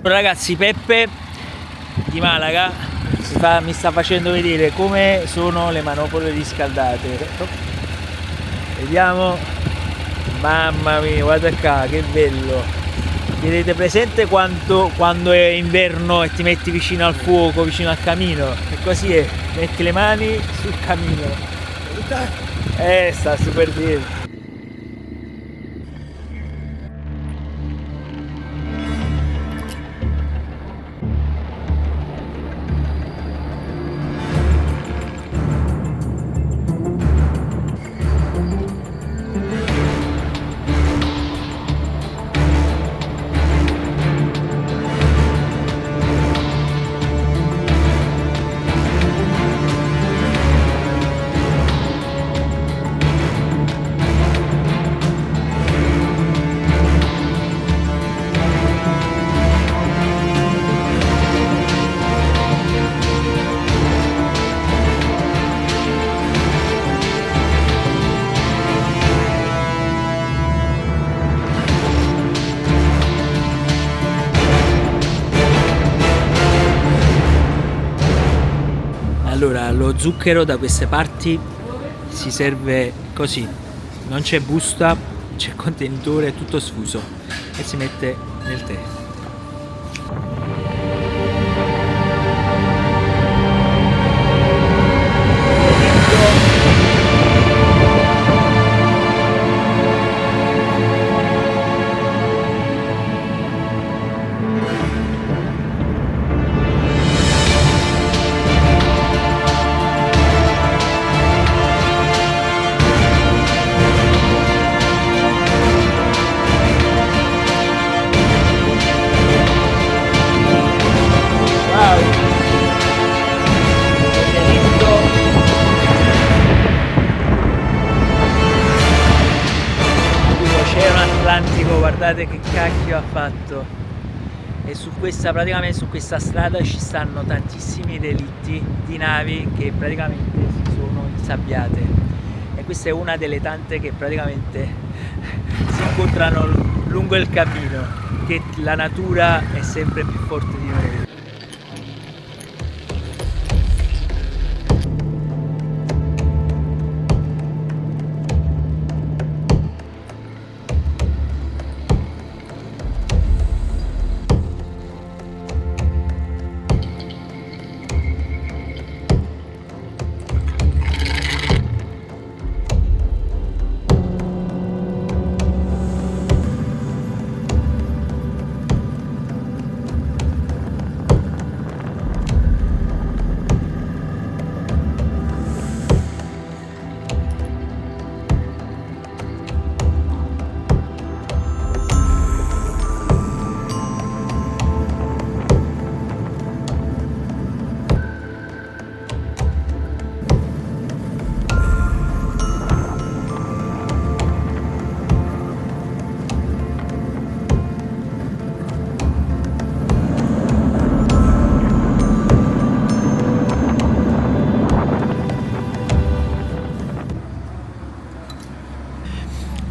Ragazzi, Peppe di Malaga mi sta facendo vedere come sono le manopole riscaldate. Vediamo. Mamma mia, guarda qua, che bello. Vedete presente quando è inverno e ti metti vicino al fuoco, vicino al camino? E così è, metti le mani sul camino. Sta super bene. Allora, lo zucchero da queste parti si serve così, non c'è busta, c'è contenitore, è tutto sfuso e si mette nel tè. Guardate che cacchio ha fatto. E praticamente su questa strada ci stanno tantissimi relitti di navi che praticamente si sono insabbiate, e questa è una delle tante che praticamente si incontrano lungo il cammino, che la natura è sempre più forte di noi.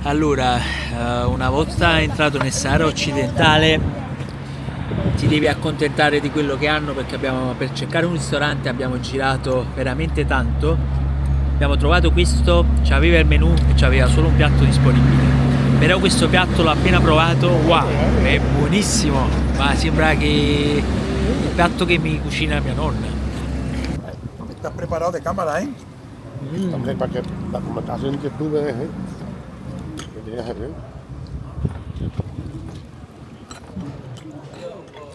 Allora, una volta entrato nel Sahara occidentale ti devi accontentare di quello che hanno, perché per cercare un ristorante abbiamo girato veramente tanto. Abbiamo trovato questo, c'aveva il menù e c'aveva solo un piatto disponibile, però questo piatto l'ho appena provato, wow, è buonissimo, ma sembra che il piatto che mi cucina mia nonna. ¿Estás preparado de cámara, eh? Hombre, para que la documentación que tú ves, que tienes que ver.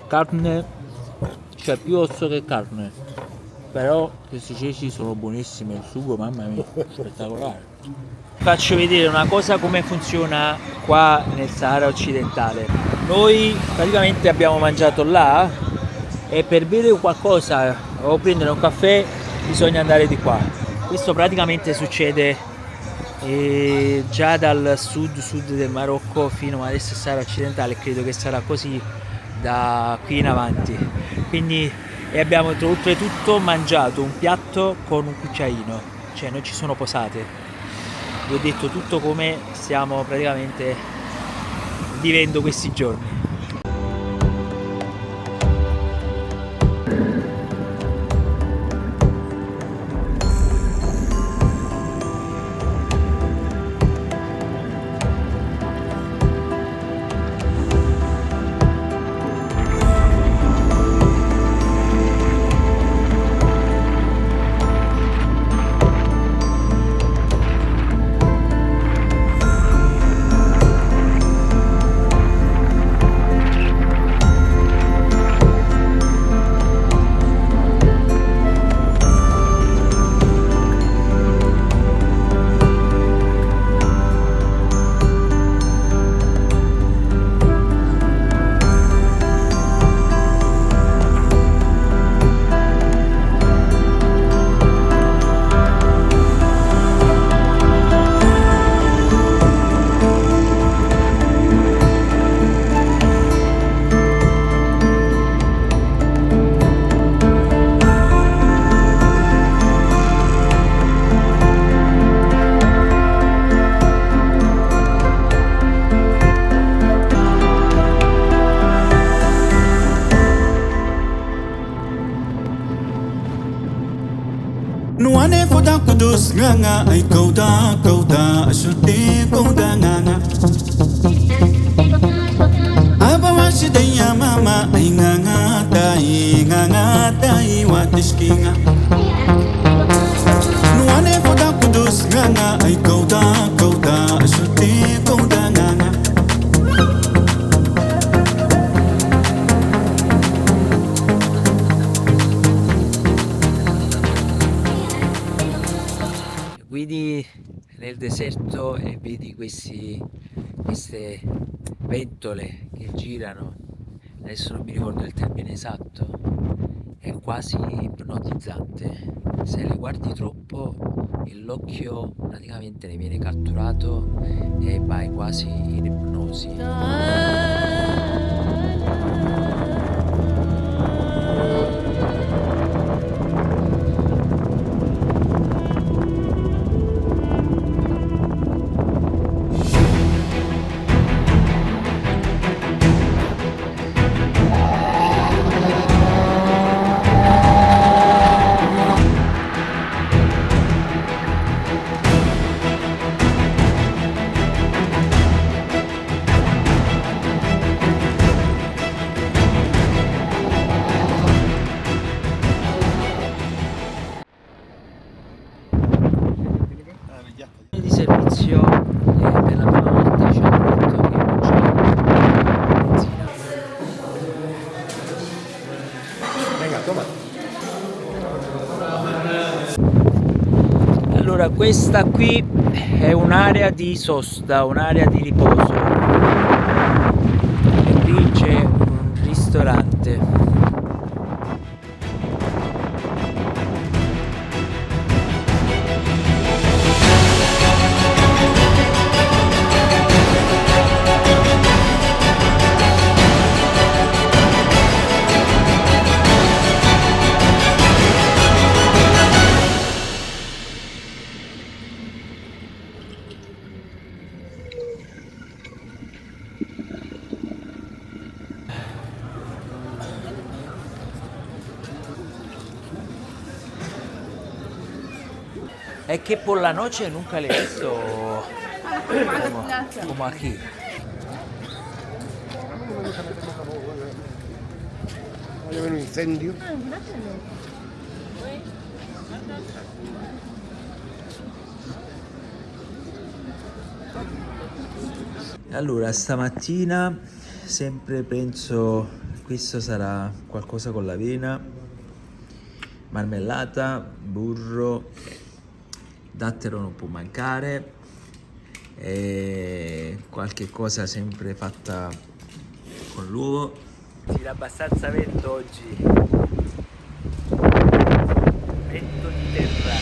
Carne, c'è più osso che carne, però questi ceci sono buonissimi, il sugo, mamma mia, spettacolare. Faccio vedere una cosa, come funziona qua nel Sahara occidentale. Noi praticamente abbiamo mangiato là e per bere qualcosa o prendere un caffè bisogna andare di qua. Questo praticamente succede già dal sud del Marocco fino adesso al Sahara occidentale, credo che sarà così da qui in avanti. Quindi abbiamo oltretutto mangiato un piatto con un cucchiaino, cioè non ci sono posate. Vi ho detto tutto come stiamo praticamente vivendo questi giorni. Nuane foda kudus nganga ai kauda ashute kauda nganga Aba washidaya mama ai nganga dai watishkinga Nuane foda kudus nganga ai kauda ashute kauda nganga Guidi nel deserto e vedi queste ventole che girano, adesso non mi ricordo il termine esatto, è quasi ipnotizzante. Se le guardi troppo l'occhio praticamente ne viene catturato e vai quasi in ipnosi. Di servizio per la prima volta ci hanno detto che non c'è benzina. Venga, toma. Allora, questa qui è un'area di sosta, un'area di riposo e qui c'è un ristorante. Es que por la noche nunca le he visto como aquí. Voy a ver un incendio. Allora, stamattina sempre penso questo sarà qualcosa con l'avena, marmellata, burro, dattero non può mancare e qualche cosa sempre fatta con l'uovo. Tira abbastanza vento oggi, vento di terra.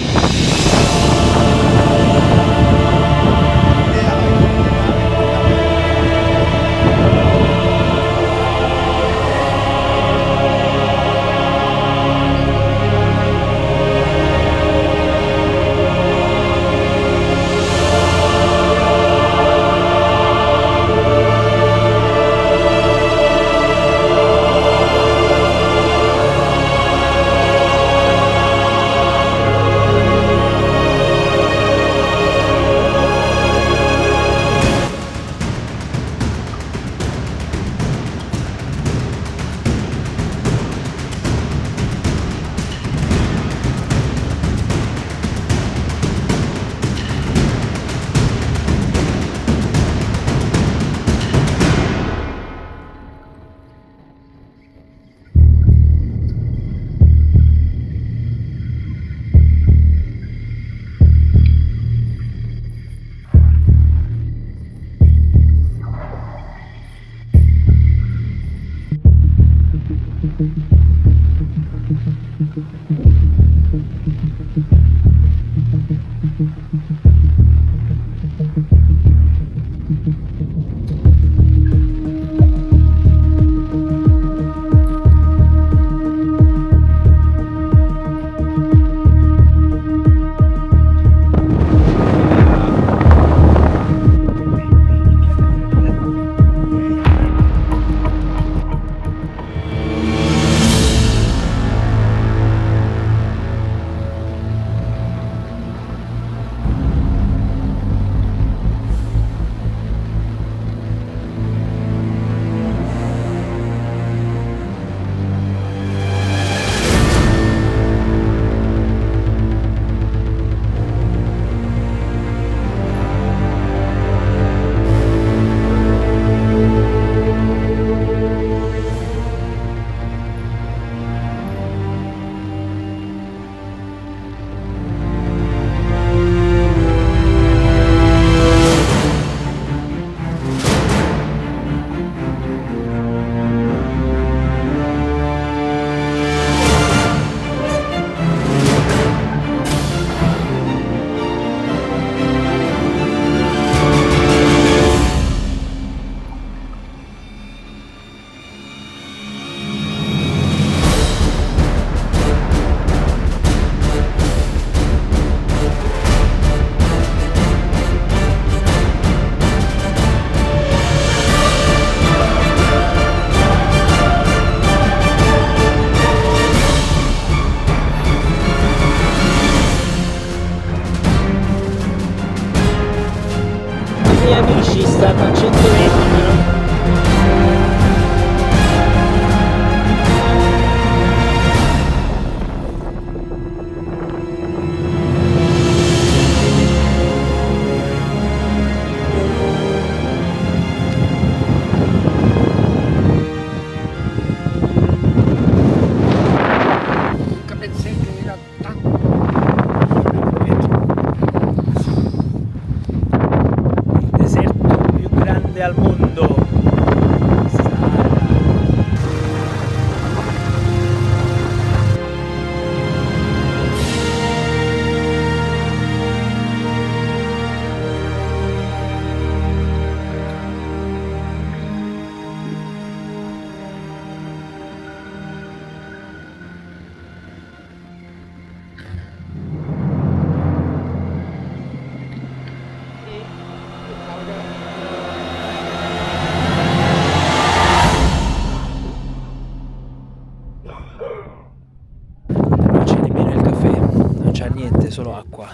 praticamente solo acqua.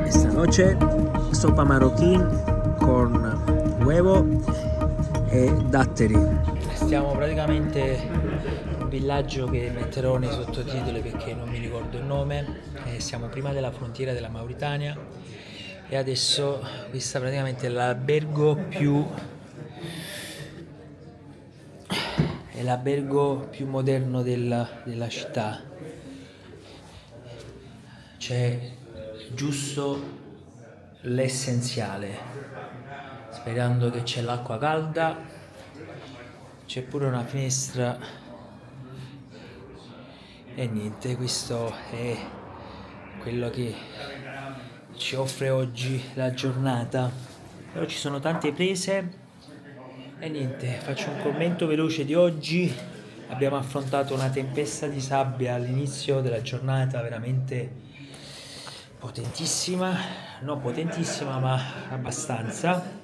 Esta noche sopa marroquín con huevo e datteri. Stiamo praticamente in un villaggio che metterò nei sottotitoli perché non mi ricordo il nome. Siamo prima della frontiera della Mauritania e adesso questo è praticamente l'albergo più moderno della città. C'è giusto l'essenziale, sperando che c'è l'acqua calda, c'è pure una finestra e niente, questo è quello che ci offre oggi la giornata. Però ci sono tante prese e niente, faccio un commento veloce di oggi. Abbiamo affrontato una tempesta di sabbia all'inizio della giornata veramente potentissima, non potentissima ma abbastanza.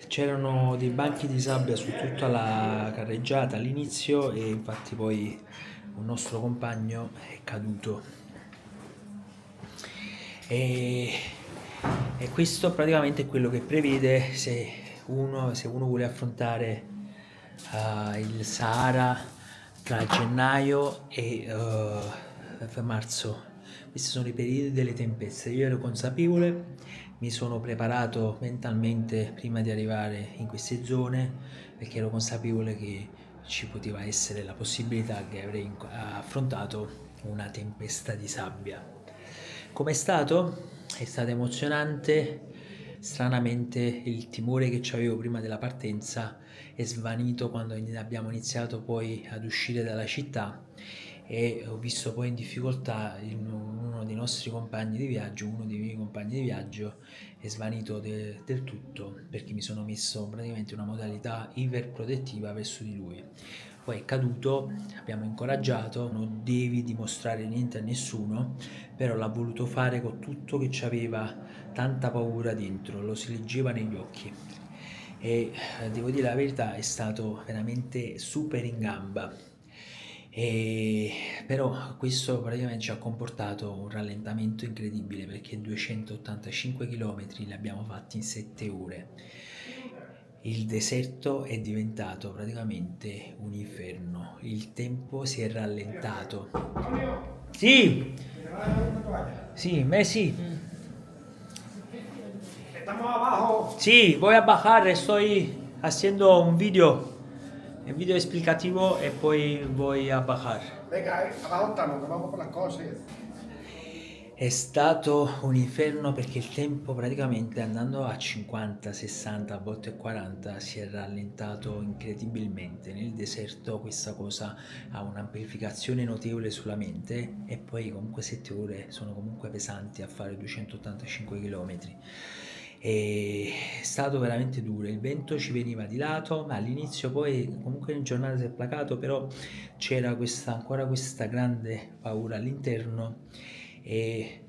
C'erano dei banchi di sabbia su tutta la carreggiata all'inizio e infatti poi un nostro compagno è caduto. E questo praticamente è quello che prevede se uno vuole affrontare il Sahara tra gennaio e marzo. Questi sono i periodi delle tempeste. Io ero consapevole, mi sono preparato mentalmente prima di arrivare in queste zone perché ero consapevole che ci poteva essere la possibilità che avrei affrontato una tempesta di sabbia. Com'è stato? È stato emozionante. Stranamente il timore che avevo prima della partenza è svanito quando abbiamo iniziato poi ad uscire dalla città e ho visto poi in difficoltà uno dei miei compagni di viaggio è svanito del tutto perché mi sono messo praticamente una modalità iperprotettiva verso di lui. Poi è caduto, abbiamo incoraggiato, non devi dimostrare niente a nessuno, però l'ha voluto fare con tutto che c'aveva tanta paura dentro, lo si leggeva negli occhi e devo dire la verità è stato veramente super in gamba. Però questo praticamente ci ha comportato un rallentamento incredibile perché 285 km li abbiamo fatti in 7 ore. Il deserto è diventato praticamente un inferno, il tempo si è rallentato. Sì, sì, me sí. Estamos abajo. Sí, voy a bajar, estoy haciendo un video explicativo e poi voy a bajar. Venga, abajo estamos, que vamos por las cosas. È stato un inferno perché il tempo praticamente andando a 50, 60, a volte 40 si è rallentato incredibilmente. Nel deserto questa cosa ha un'amplificazione notevole sulla mente e poi comunque 7 ore sono comunque pesanti a fare 285 km. È stato veramente duro, il vento ci veniva di lato, ma all'inizio poi comunque in giornata si è placato, però c'era ancora questa grande paura all'interno e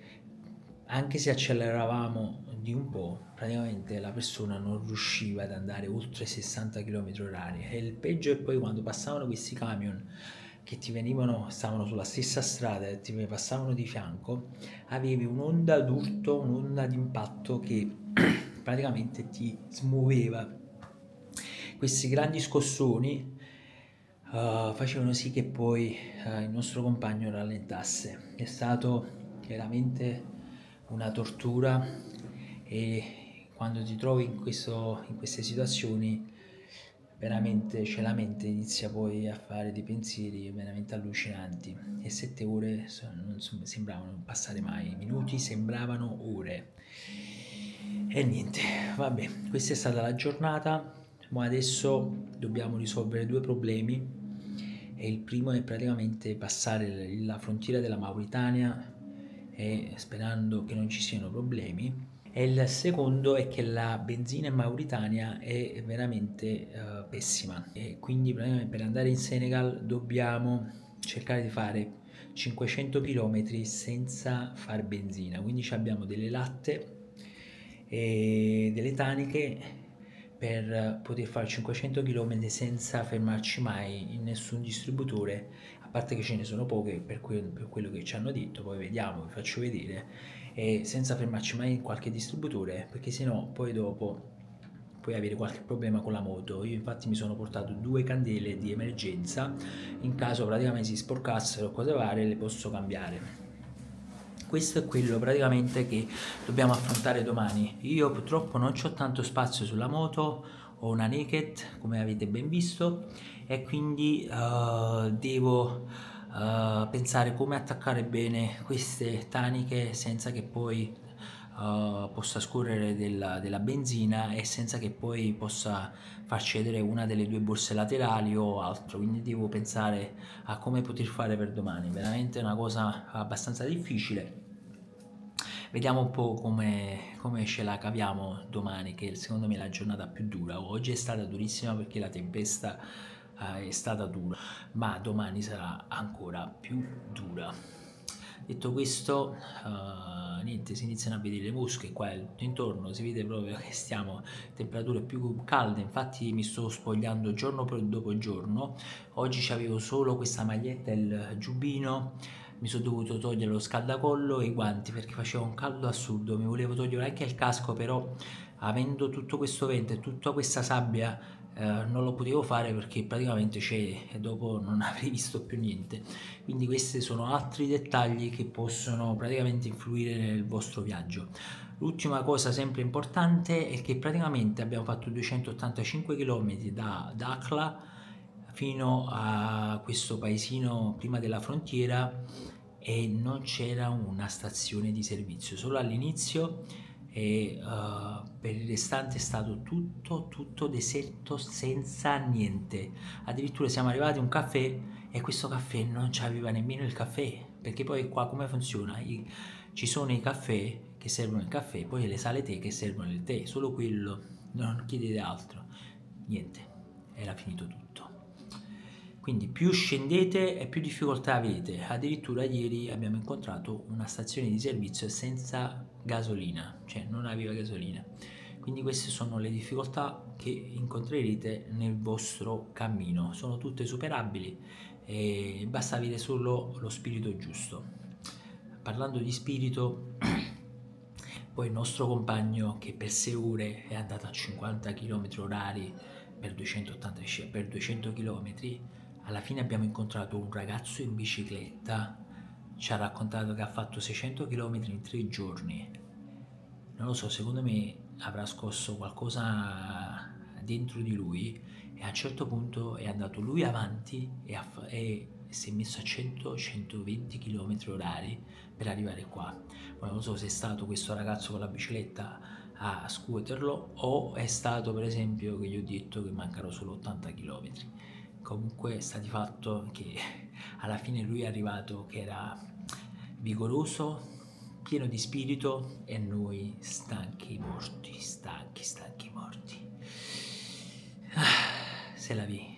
anche se acceleravamo di un po', praticamente la persona non riusciva ad andare oltre 60 km/h e il peggio è poi quando passavano questi camion che stavano sulla stessa strada e ti passavano di fianco, avevi un'onda d'urto, un'onda d'impatto che praticamente ti smuoveva. Questi grandi scossoni facevano sì che poi il nostro compagno rallentasse. È stato veramente una tortura e quando ti trovi in queste situazioni veramente la mente inizia poi a fare dei pensieri veramente allucinanti e 7 ore non sembravano passare mai, minuti sembravano ore e niente, vabbè, questa è stata la giornata, ma adesso dobbiamo risolvere 2 problemi e il primo è praticamente passare la frontiera della Mauritania e sperando che non ci siano problemi. E il secondo è che la benzina in Mauritania è veramente pessima e quindi per andare in Senegal dobbiamo cercare di fare 500 km senza far benzina, quindi abbiamo delle latte e delle taniche per poter fare 500 km senza fermarci mai in nessun distributore, a parte che ce ne sono poche per quello che ci hanno detto, poi vediamo, vi faccio vedere, e senza fermarci mai in qualche distributore, perché sennò poi dopo puoi avere qualche problema con la moto. Io infatti mi sono portato 2 candele di emergenza, in caso praticamente si sporcassero o cose varie le posso cambiare. Questo è quello praticamente che dobbiamo affrontare domani. Io purtroppo non ho tanto spazio sulla moto, ho una naked come avete ben visto, e quindi devo pensare come attaccare bene queste taniche senza che poi possa scorrere della benzina e senza che poi possa far cedere una delle 2 borse laterali o altro. Quindi devo pensare a come poter fare per domani. Veramente una cosa abbastanza difficile. Vediamo un po' come ce la caviamo domani, che secondo me è la giornata più dura. Oggi è stata durissima perché la tempesta è stata dura, ma domani sarà ancora più dura. Detto questo, niente, si iniziano a vedere le mosche qua intorno, si vede proprio che stiamo a temperature più calde. Infatti mi sto spogliando giorno dopo giorno. Oggi avevo solo questa maglietta e il giubbino, mi sono dovuto togliere lo scaldacollo e i guanti perché faceva un caldo assurdo. Mi volevo togliere anche il casco, però avendo tutto questo vento e tutta questa sabbia non lo potevo fare perché praticamente c'è e dopo non avrei visto più niente. Quindi questi sono altri dettagli che possono praticamente influire nel vostro viaggio. L'ultima cosa sempre importante è che praticamente abbiamo fatto 285 km da Dakhla fino a questo paesino prima della frontiera e non c'era una stazione di servizio, solo all'inizio, e per il restante è stato tutto deserto, senza niente. Addirittura siamo arrivati a un caffè e questo caffè non c'aveva nemmeno il caffè, perché poi qua come funziona? Ci sono i caffè che servono il caffè, poi le sale tè che servono il tè, solo quello, non chiedete altro. Niente, era finito tutto. Quindi più scendete e più difficoltà avete. Addirittura ieri abbiamo incontrato una stazione di servizio senza gasolina, cioè non aveva gasolina. Quindi queste sono le difficoltà che incontrerete nel vostro cammino. Sono tutte superabili e basta avere solo lo spirito giusto. Parlando di spirito, poi il nostro compagno che per 6 ore è andato a 50 km orari per 200 km, alla fine abbiamo incontrato un ragazzo in bicicletta, ci ha raccontato che ha fatto 600 km in 3 giorni. Non lo so, secondo me avrà scosso qualcosa dentro di lui e a un certo punto è andato lui avanti e si è messo a 100-120 km orari per arrivare qua. Poi non so se è stato questo ragazzo con la bicicletta a scuoterlo o è stato per esempio che gli ho detto che mancano solo 80 km. Comunque sta di fatto che alla fine lui è arrivato che era vigoroso, pieno di spirito e noi stanchi morti, stanchi morti. C'est la vie.